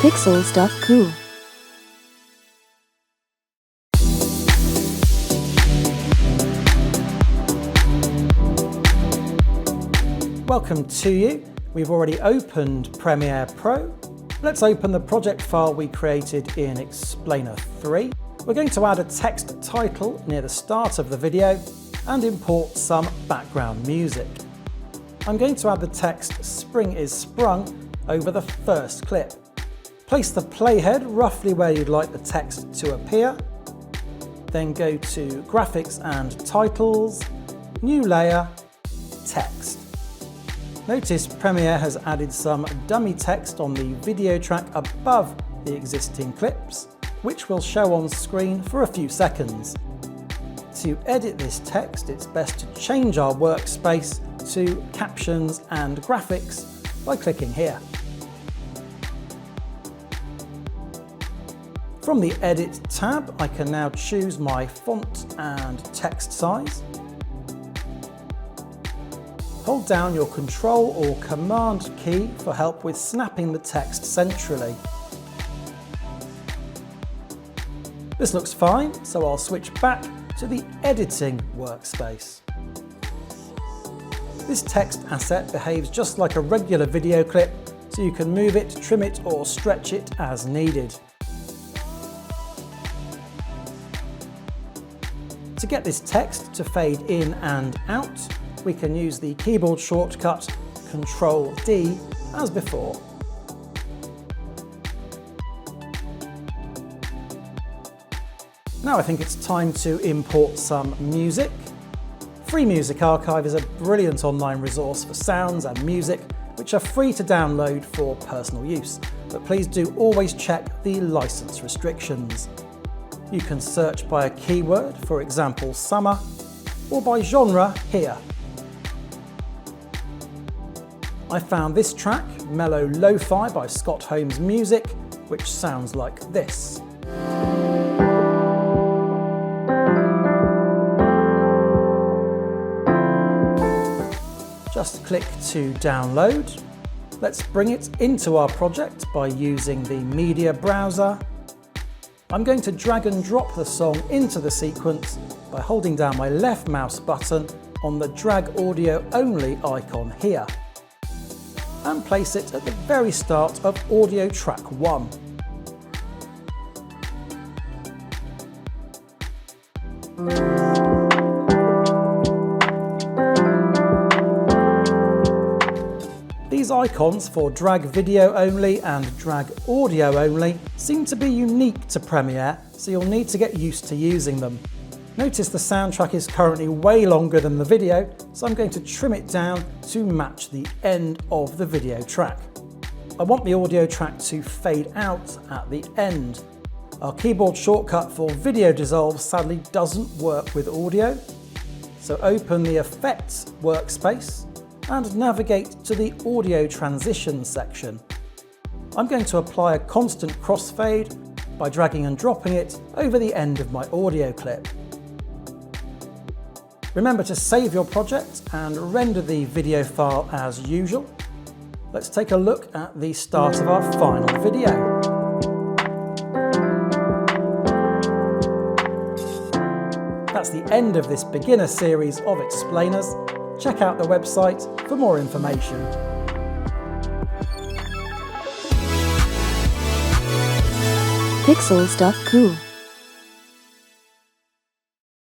Pixels.cool. Welcome to you. We've already opened Premiere Pro. Let's open the project file we created in Explainer 3. We're going to add a text title near the start of the video and import some background music. I'm going to add the text "Spring is sprung" over the first clip. Place the playhead roughly where you'd like the text to appear. Then go to Graphics and Titles, New Layer, Text. Notice Premiere has added some dummy text on the video track above the existing clips, which will show on screen for a few seconds. To edit this text, it's best to change our workspace to Captions and Graphics by clicking here. From the Edit tab, I can now choose my font and text size. Hold down your Control or Command key for help with snapping the text centrally. This looks fine, so I'll switch back to the Editing workspace. This text asset behaves just like a regular video clip, so you can move it, trim it, or stretch it as needed. To get this text to fade in and out, we can use the keyboard shortcut Ctrl-D as before. Now I think it's time to import some music. Free Music Archive is a brilliant online resource for sounds and music which are free to download for personal use, but please do always check the license restrictions. You can search by a keyword, for example summer, or by genre here. I found this track, Mellow Lo-Fi by Scott Holmes Music, which sounds like this. Just click to download. Let's bring it into our project by using the media browser. I'm going to drag and drop the song into the sequence by holding down my left mouse button on the Drag Audio Only icon here, and place it at the very start of audio track 1. These icons for Drag Video Only and Drag Audio Only seem to be unique to Premiere, so you'll need to get used to using them. Notice the soundtrack is currently way longer than the video, so I'm going to trim it down to match the end of the video track. I want the audio track to fade out at the end. Our keyboard shortcut for Video Dissolve sadly doesn't work with audio, so open the Effects workspace and navigate to the Audio Transition section. I'm going to apply a constant crossfade by dragging and dropping it over the end of my audio clip. Remember to save your project and render the video file as usual. Let's take a look at the start of our final video. That's the end of this beginner series of explainers. Check out the website for more information. Pixels.cool.